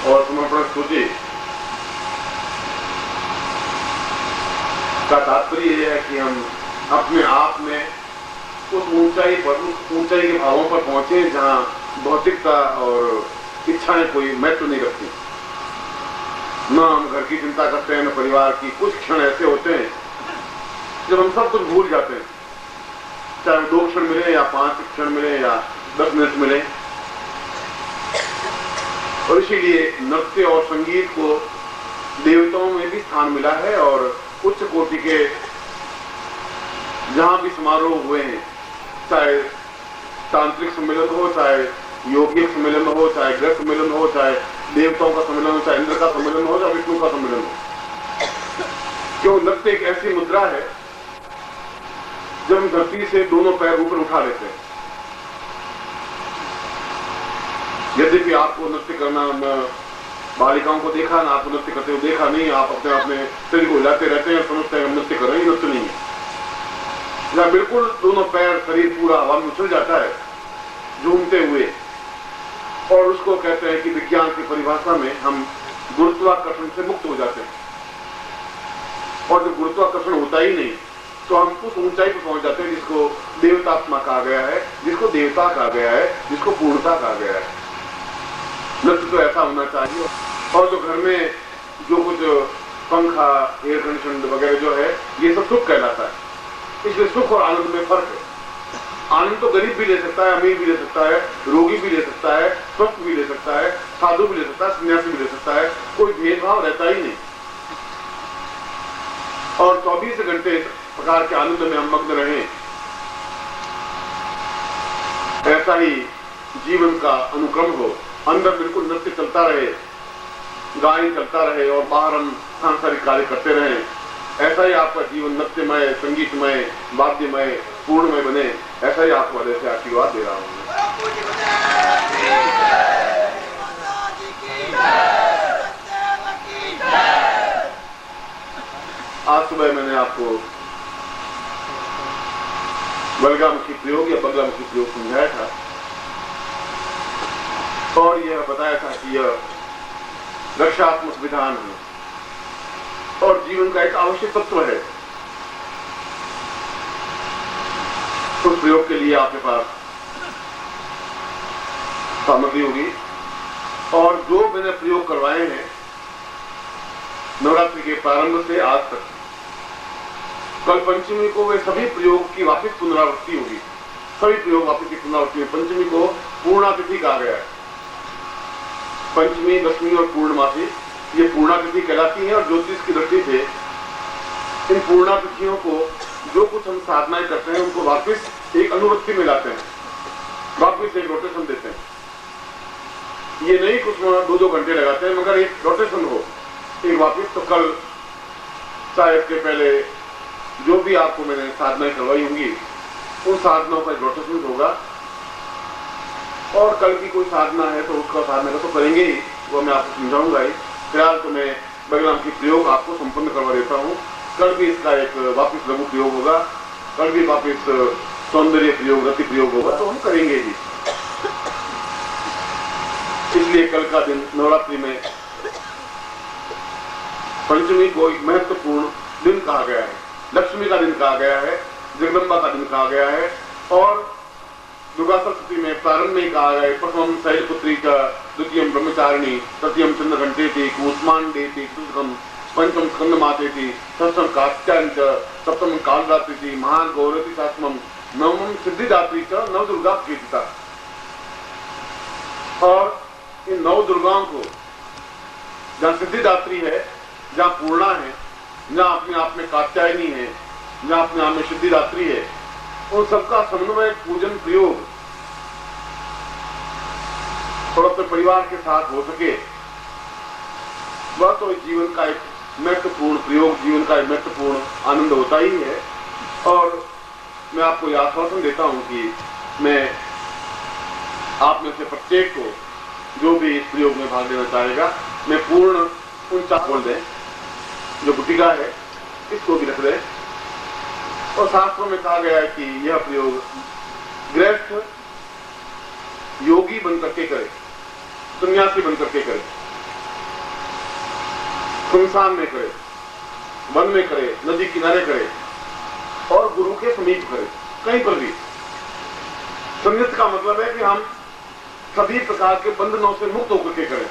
और समर्पण स्तुति का तात्पर्य यह है कि हम अपने आप में उस ऊंचाई के भावों पर पहुंचे जहां भौतिकता और इच्छाएं कोई महत्व नहीं रखती। न हम घर की चिंता करते हैं, न परिवार की। कुछ क्षण ऐसे होते हैं जब हम सब कुछ भूल जाते हैं, चाहे 2 क्षण मिले या 5 क्षण मिले या 10 मिनट मिले। और इसीलिए नृत्य और संगीत को देवताओं में भी स्थान मिला है और उच्च कोटि के जहां भी समारोह हुए हैं, चाहे तांत्रिक सम्मेलन हो, चाहे योगिक सम्मेलन हो, चाहे ग्रह सम्मेलन हो, चाहे देवताओं का सम्मेलन हो, चाहे इंद्र का सम्मेलन हो, चाहे विष्णु का सम्मेलन हो, क्यों नृत्य एक ऐसी मुद्रा है जब हम धरती से दोनों पैर ऊपर उठा लेते हैं। यद्यपि आपको नृत्य करना, बालिकाओं को देखा ना, आपको नृत्य करते हुए देखा नहीं, आप अपने शरीर को हिलाते रहते हैं, समझते हैं हम नृत्य कर रहे हैं। नृत्य नहीं है। जहां बिल्कुल दोनों पैर, शरीर पूरा हवा में उछल जाता है झूमते हुए, और उसको कहते हैं कि विज्ञान की परिभाषा में हम गुरुत्वाकर्षण से मुक्त हो जाते हैं। और जब गुरुत्वाकर्षण होता ही नहीं तो हम उस ऊंचाई पर पहुंच जाते हैं जिसको देवतात्मा कहा गया है, जिसको देवता कहा गया है, जिसको पूर्णता कहा गया है। नृत्य तो ऐसा होना चाहिए। और जो घर में जो कुछ पंखा, एयर कंडीशन वगैरह जो है, ये सब सुख कहलाता है। इसलिए सुख और आनंद में फर्क है। आनंद तो गरीब भी ले सकता है, अमीर भी ले सकता है, रोगी भी ले सकता है, स्वस्थ भी ले सकता है, साधु भी ले सकता है, सन्यासी भी ले सकता है। कोई भेदभाव रहता ही नहीं। और 24 घंटे इस प्रकार के आनंद में हम मग्न रहें, ऐसा ही जीवन का अनुक्रम हो। अंदर बिल्कुल नृत्य चलता रहे, गायन चलता रहे और बाहर हम सांसारिक कार्य करते रहें। ऐसा ही आपका जीवन नृत्यमय, संगीतमय, वाद्यमय, पूर्णमय बने। ऐसा ही आपको हृदय से आशीर्वाद दे रहा हूं। आज सुबह मैंने आपको बलगामुखी प्रयोग या बगलामुखी प्रयोग समझाया था और यह बताया था कि यह रक्षात्मक विधान है और जीवन का एक आवश्यक तत्व है। उस प्रयोग के लिए आपके पास सामग्री होगी और जो मैंने प्रयोग करवाए हैं नवरात्रि के प्रारंभ से आज तक, कल पंचमी को वे सभी प्रयोग की वापस पुनरावृत्ति होगी। सभी प्रयोग वापस की पुनरावृत्ति। पंचमी को पूर्णातिथि कहा गया है। पंचमी, दशमी और पूर्णमासी ये पूर्णातिथि कहलाती है। और ज्योतिष की दृष्टि से इन पूर्णातिथियों को जो कुछ हम साधनाएं करते हैं उनको वापस एक अनुवृत्ति में लाते हैं, वापस एक रोटेशन देते हैं। ये नहीं कुछ 2-2 घंटे लगाते हैं, मगर एक रोटेशन हो, एक वापस। तो कल चाहे इसके पहले जो भी आपको मैंने साधनाएं करवाई होंगी उन साधनाओं का एक रोटेशन होगा। और कल की कोई साधना है तो उसका साधना का तो करेंगे ही, वो मैं आपको समझाऊंगा ही। फिलहाल तो मैं बगलाम की प्रयोग आपको संपन्न करवा देता हूँ। कल भी इसका एक वापिस लघु प्रयोग होगा, कल भी वापिस सौंदर्य प्रयोग, रति प्रयोग होगा, तो हम करेंगे ही। इसलिए कल का दिन नवरात्रि में पंचमी को एक महत्वपूर्ण दिन कहा गया है, लक्ष्मी का दिन कहा गया है, जगदम्बा का दिन कहा गया है। और दुर्गा सरस्वती में प्रारंभ में कहा गया है, प्रथम शैलपुत्री का, द्वितीयम ब्रह्मचारिणी, तृतीयम चंद्रघंटेति, कूष्मांडेति, चतुर्थम पंचम स्कंदमातेति, षष्ठम कात्यायन च, सप्तम कालरात्रि, महान गौरति सातमम, नवम सिद्धिदात्री च, नव दुर्गा कीर्तिता। और इन 9 दुर्गाओं को जहां सिद्धिदात्री है, जहां पूर्णा है, जहां अपने आप में कात्यायनी है, जहां अपने आप में सिद्धिदात्री है, उन सबका समन्वय पूजन प्रयोग और अपने परिवार के साथ हो सके, वह तो जीवन का एक महत्वपूर्ण प्रयोग, जीवन का एक महत्वपूर्ण आनंद होता ही है। और मैं आपको यह आश्वासन देता हूं कि मैं आप में से प्रत्येक को, जो भी इस प्रयोग में भाग लेना चाहेगा, मैं पूर्ण उन बोल दें जो गुटिका है इसको भी रख दें। और शास्त्रों में कहा गया है कि यह प्रयोग गृहस्थ योगी बन करके करे, सन्यासी बन करके करे। सुनसान में करे, वन में करे, नदी किनारे करे और गुरु के समीप करे, कहीं पर भी। संन्यास का मतलब है कि हम सभी प्रकार के बंधनों से मुक्त होकर के करें।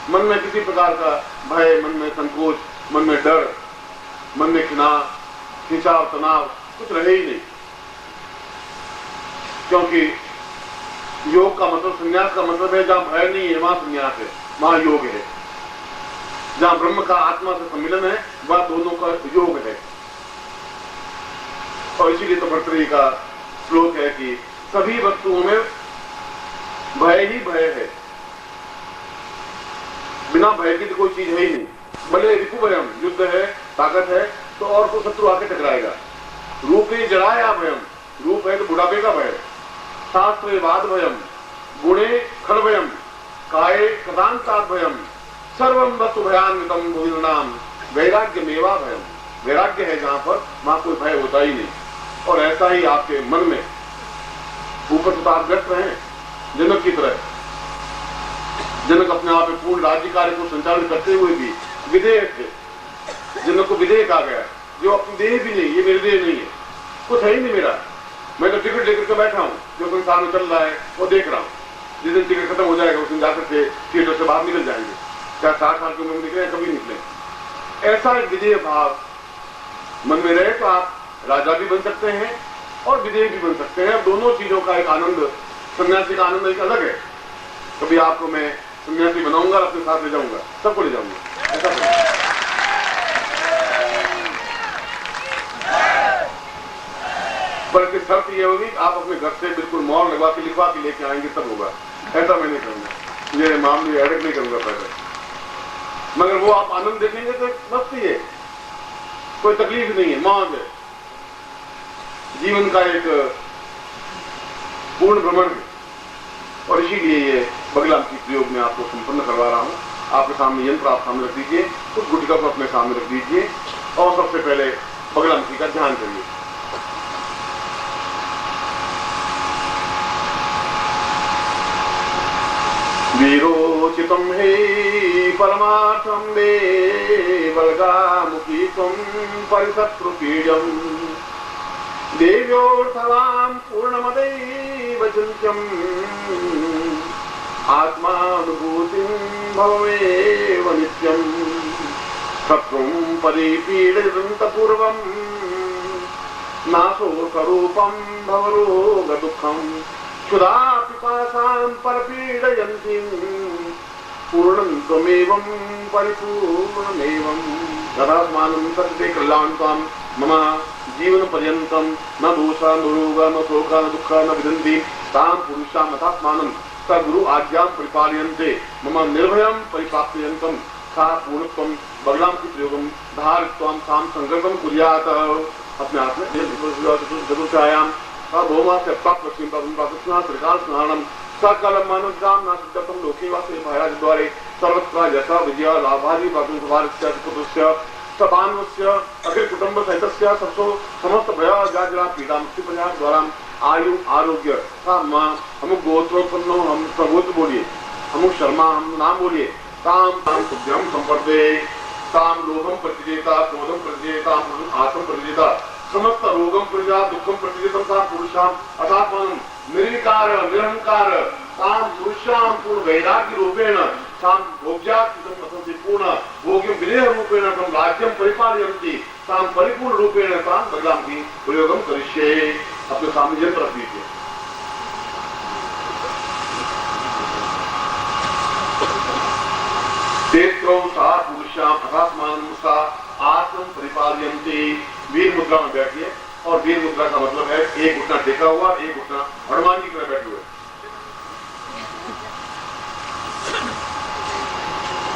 मन में किसी प्रकार का भय, मन में संकोच, मन में डर, मन में खिंचाव, तनाव कुछ रहे ही नहीं। क्योंकि योग का मतलब, संन्यास का मतलब है जहां भय नहीं है वहां संन्यास है, वहां योग है। जहां ब्रह्म का आत्मा से सम्मिलन है वह दोनों का योग है। और इसीलिए तो भर्तृहरि का श्लोक है कि सभी वस्तुओं में भय ही भय है, बिना भय की तो कोई चीज है ही नहीं। भले रिपु भयम, युद्ध है, ताकत है तो और को शत्रु आके टकराएगा। रूपे जराया भयम, रूप है तो बुढ़ापे का भय। शास्त्रे वाद भयम, गुणे खल भयम, काये कदांतात् भयम, सर्वम वस्तु भयान्वितम भुविनाम वैराग्य मेवा भयम। वैराग्य है जहां पर वहां कोई भय होता ही नहीं। और ऐसा ही आपके मन में ऊपर से आप व्यक्त रहे जनक की तरह। जनक अपने आप में पूर्ण राज्य कार्य को संचालन करते हुए भी विधेय थे। जनक को विधेय कहा गया, जो अपनी देह भी नहीं, ये मेरे देह नहीं है, कुछ है ही नहीं मेरा, मैं तो टिकट लेकर के बैठा हूँ, जो संसार में चल रहा है वो देख रहा हूँ। जिस दिन टिकट खत्म हो जाएगा उस दिन जाकर के थिएटर से बाहर निकल जाएंगे, चाहे 60 साल की उम्र में निकले कभी निकले। ऐसा एक विधेय भाव मन में रहे तो आप राजा भी बन सकते हैं और विधेय भी बन सकते हैं। दोनों चीजों का एक आनंद, सन्यासी का आनंद एक अलग है। कभी आपको मैं सन्यासी बनाऊंगा, अपने साथ ले जाऊंगा, सबको ले जाऊंगा, ऐसा करूंगा। पर इसकी शर्त यह होगी कि आप अपने घर से बिल्कुल मोहर लगवा के लिखवा के लेके आएंगे तब होगा। ऐसा मैं नहीं करूंगा, ये मामले एडिट नहीं करूंगा पहले। मगर वो आप आनंद देखेंगे तो मस्ती है, कोई तकलीफ नहीं है, मौज है, जीवन का एक पूर्ण भ्रमण है। और इसीलिए ये बगलाम की प्रयोग में आपको संपन्न करवा रहा हूं। आपके सामने यंत्र आप सामने रख दीजिए, उस गुटिका को अपने सामने रख दीजिए और सबसे पहले बगलाम जी का ध्यान करिए। वीरोचितम हे परमार्थम मे बलगामुखी त्वं परिशत्रुपीड्यम् देव्योऽर्थवां पूर्णमदैव चिन्त्यम् आत्मानुभूतिं भवेव नित्यम् शत्रुं परिपीडयन्तपूर्वम् नाशोकरूपं भवरोगदुःखम् क्षुधा पिपासां परपीडयन्तीं पूर्णं त्वमेवं परिपूर्णमेवं तदात्मानं सत्ते कल्याणतां मम जीवन पर्यन्तं न दोषा न रोगा न शोका न दुःखा न विदन्ति तां पुरुषां मतात्मानं स गुरु आज्ञां परिपालयन्ते मम निर्भयं परिपालयन्तं सा पूर्णत्वं बगलां की प्रयोगं धारित्वां सां संकल्पं कुर्यात्। अपने आप में चतुर्थायां भौमा से प्राप्त लक्ष्मी प्राप्त त्रिकाल स्नानम सकल मानवजाम नासिद्धम लोके वासे महाराज द्वारे सर्वत्र यथा विजय लाभादि प्राप्त भारतस्य पुत्रस्य सबान्वस्य अखिल कुटुंब सहितस्य सबसो समस्त भय जाजरा पीड़ा मुक्ति परिहार द्वारा आयु आरोग्य हम गोत्रोत्पन्नो हम प्रगोत्र बोलिए, हम शर्मा हम नाम बोलिए, ताम ताम तुभ्यम संपर्दे ताम लोभम प्रतिजेता क्रोधम प्रतिजेता आत्म प्रतिजेता समस्त रोगम प्रजा दुखम प्रतिजेतम ताम पुरुषाम अथात्मन निर्विकार निरहंकार ताम पुरुषाम पूर्ण वैराग्य रूपेण ताम भोग्यात्म पूर्ण भोग्यम विदेह रूपेण तम राज्यम परिपालयन्ति ताम परिपूर्ण रूपेण ताम बगलाम की प्रयोगम करिष्ये। अपने सामने यंत्र रख दीजिए। तेत्रो सा पुरुषाम अथात्मानं सा आत्म परिपालयन्ति। वीर मुद्रा में बैठिए और वीर मुद्रा का मतलब है एक घुटना टेका हुआ, एक घुटना हनुमान की तरह बैठे हुए,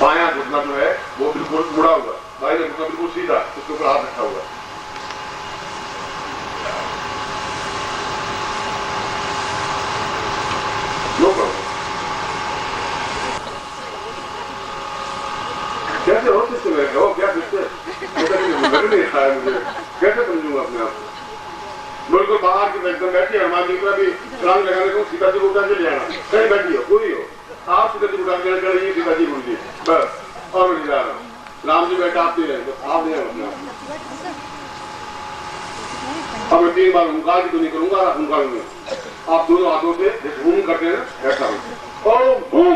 बायां घुटना जो है वो बिल्कुल मुड़ा हुआ, दाहिना घुटना बिल्कुल सीधा, उसके ऊपर हाथ रखा हुआ। No problem. कैसे हो सकते हैं? हो क्या दिखते नहीं रहा है मुझे, कैसे समझूंगा अपने आप को? बिल्कुल बाहर की एकदम बैठी है, हनुमान जी को भी छलांग लगाने को सीता जी को उठा के ले आना, कहीं बैठी हो कोई हो, आप सीता जी उठा के ले सीता जी बोलिए बस, और मैं जा रहा हूँ। राम जी बेटा आप दे रहे हैं, बस आप दे रहे हैं। अब मैं 3 बार ओंकार की ध्वनि करूंगा, ओंकार में आप दोनों हाथों से जैसे घूम करते हैं ऐसा ओम घूम।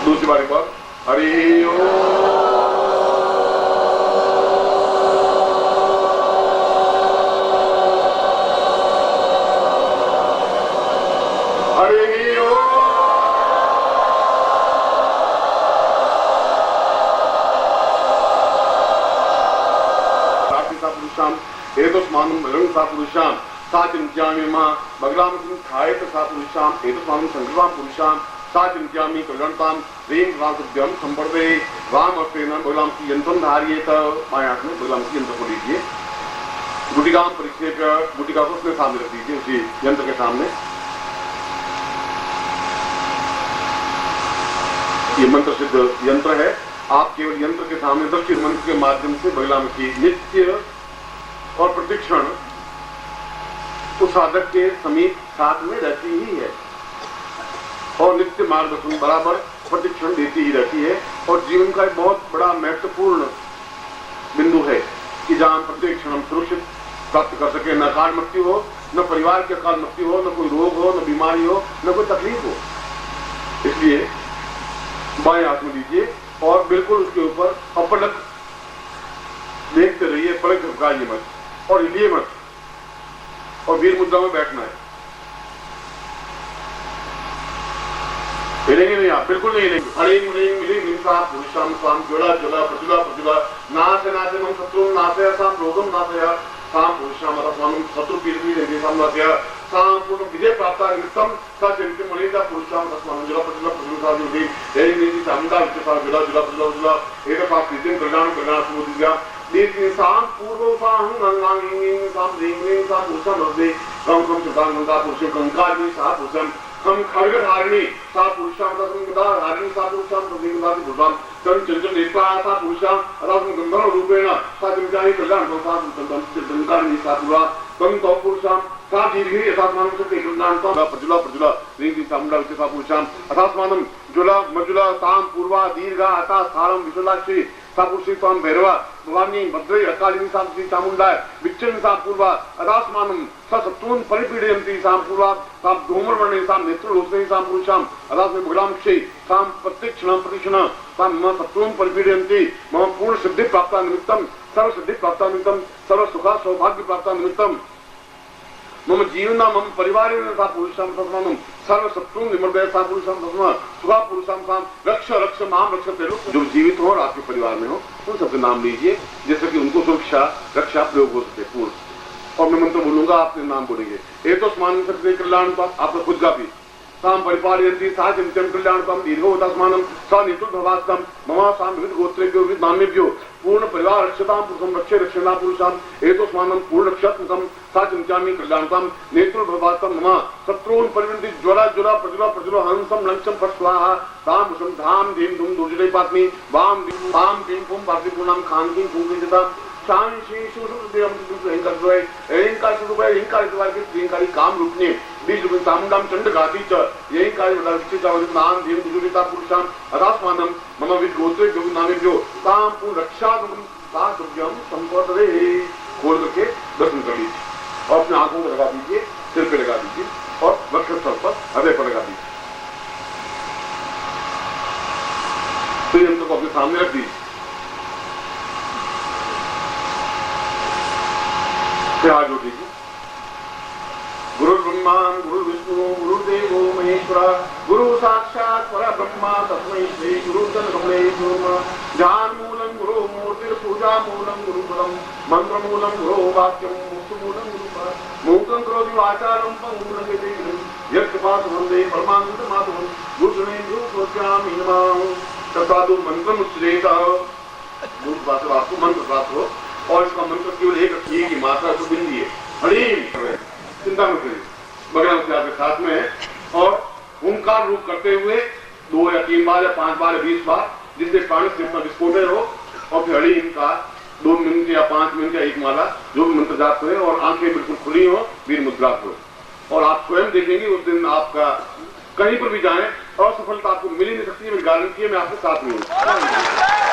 दूसरी बारी पर हरि ओम। हरि ओम। पुरुषाम एतस्मानं बलं सा पुरुषाम साचिन्त्यामि मां बगलामसिं थायत सा पुरुषाम एतस्मानं संकृतां पुरुषाम साचिन्त्यामि कल्याणतां ह्रीं रासुभ्यं संवर्धे राम अर्पेण बगलामसि यंत्रं धारयेत। मायास में बगलामसि यंत्र को लीजिए, गुटिकाम परिक्षेप, गुटिका को उसके सामने रख दीजिए, उसी यंत्र के सामने। ये मंत्र सिद्ध यंत्र है, आप केवल यंत्र के सामने दक्षिण मंत्र के माध्यम से बगलामुखी नित्य और प्रतिक्षण उस साधक के समीप साथ में रहती ही है और नित्य मार्गदर्शन बराबर प्रतिक्षण देती ही रहती है। और जीवन का एक बहुत बड़ा महत्वपूर्ण बिंदु है कि जहां प्रत्येक क्षण हम सुरक्षित प्राप्त कर सके, न काल मृत्यु हो, न परिवार की अकाल मृत्यु हो, न कोई रोग हो, न बीमारी हो, न कोई तकलीफ हो। इसलिए बाएं हाथ में लीजिए और बिल्कुल उसके ऊपर अपलक देखते रहिए, पलक झपकाइए मत और हिलिए मत और वीर मुद्रा में बैठना है। हिलेंगे नहीं आप, बिल्कुल नहीं हिलेंगे। हरिं ह्रीं ह्रीं ह्रीं पुरुषाम स्वाम ज्वला ज्वला प्रज्वला प्रज्वला नाशे नाशे मम शत्रु नाशय साम रोगम नाशय साम पुरुषाम स्वाम शत्रु पीड़ित नाशय साम पूर्ण विजय प्राप्त निमित्तम सा चिंतित मणिता पुरुषाम स्वाम ज्वला प्रज्वला प्रज्वला ज्योति तेरी नीति सामता विचसा ज्वला ज्वला प्रज्वला प्रज्वला एक साथ प्रीतिम कल्याण कल्याण सुबोधिया दीर्घ साम पूर्व साम गंगांगिं साम रीं साम पुरुषाम हृदय कम कम सुतां गंगा पुरुषम कंकाली सा पुरुषम हम खड्गधारिणी सा पुरुषाम धारिणी सा पुरुषाम प्रतीकदाति पुरुषाम तन चंचल नेत्रा सा पुरुषाम अदासम गंधर्व रूपेण सा चिंतानि कल्याण सा चंचलकारिणी सा पुरा तम तो पुरुषाम सा दीर्घी यथात्मानं सत्य कल्याणता प्रज्वला प्रज्वला रीति सामुंडा विचसा पुरुषाम अथात्मानं ज्वला मज्वला ताम पूर्वा दीर्घा अथा सारम विशलाक्षी सा पुरुषी ताम भैरवा भवानी भद्रे अकालिनी सा चामुंडा विच्छिन्न सा पूर्वा अदास्मानं सा सत्तून परिपीडयन्ति सा पूर्वा सा धूम्रवर्णे सा नेत्रलोचने सा पुरुषाम अदास्मे भगलामक्षे सा प्रत्यक्षणं प्रतिक्षणं सा मम सत्तून परिपीडयन्ति मम पूर्ण सिद्धि प्राप्ता निमित्तं सर्व सिद्धि प्राप्ता निमित्तं सर्व सुख सौभाग्य प्राप्ता निमित्तं मम जीवन मम परिवार सा पुरुषाम तस्मानं सर्व शत्रुं निमर्दय सा पुरुषाम तस्मा सुखा पुरुषाम साम रक्ष रक्ष माम रक्षते लोग जो जीवित हो और आपके परिवार में हो उन सबके नाम लीजिए जिससे कि उनको सुरक्षा रक्षा प्रयोग हो सके पूर्ण। और मैं मंत्र बोलूंगा, आपने नाम बोलेंगे। ये तो स्मान सकते कल्याण तो आपका खुद का भी साम परिपालयन्ति सा चिंतन कल्याणतम दीर्घोदास्मानं सा नेतृभवास्तम मम साम विविध गोत्रेभ्यो विविध नामेभ्यो पूर्ण परिवार रक्षतां पुरुषं रक्षे रक्षणा पुरुषाम एतस्मानं पूर्ण रक्षात्मकं सा चिंतामि कल्याणतम नेतृभवास्तम मम शत्रून् परिवृन्ति ज्वला ज्वला प्रज्वला प्रज्वला हंसं लंक्षं फट् स्वाहा तां पुरुषं धाम धीं धूम दुर्जटे पात्मि वाम दीं ताम टीं पुं पार्थिं पूर्णां खां कीं पुंकिंजता शांति सुसुदेवं सुदेवं एंकार सुदेवं एंकार द्वारके एंकारी काम रूपने बीज रूपे तामुंडाम चंड गाती च एंकार वदाविचिता नाम धीम दुजुरिता पुरुषाम अदास्मानं मम विद्गोत्रे जो नामेभ्यो ताम पूर्ण रक्षात्मकं सा दुर्गम संपदे खोल करके दर्शन कर लीजिए और अपने आंखों को लगा दीजिए। सिर पे लगा दीजिए और वक्षस्थल पर हृदय पर लगा दीजिए। तो यंत्र को अपने सामने रख दीजिए। फिर हाथ जोड़ दीजिए। गुरु ब्रह्मा गुरु विष्णु गुरुदेवो महेश्वरा गुरु साक्षात परब्रह्मा तस्मै श्री गुरु तन्मये नमः। ध्यान मूलम गुरु मूर्तिर पूजा मूलम गुरु पदम मंत्र मूलम गुरु वाक्यम मुक्त मूलम गुरु मूकं करोति वाचारं पंगुलं यदेव यत्कृपात् वन्दे परमानंद माधवं गुरुजनेन्द्रो प्रोच्चामि नमः। तत्साधु मंत्रम उच्चरेत गुरु पास आपको मंत्र प्राप्त हो और इसका मंत्र केवल एक रखिए कि मात्रा तो बिंदी है। हरिम चिंता मत करिए, बगल से आपके साथ में है और ओंकार रूप करते हुए 2 या 3 बार या 5 बार या 20 बार जिससे प्राण से इतना विस्फोट हो और फिर हरिम का 2 मिनट या 5 मिनट या 1 माला जो भी मंत्र जाप करें और आंखें बिल्कुल खुली हो, वीर मुद्रा हो और आप स्वयं देखेंगे उस दिन आपका कहीं पर भी जाएं और सफलता आपको मिल ही नहीं सकती है। मेरी गारंटी है, मैं आपके साथ में हूँ।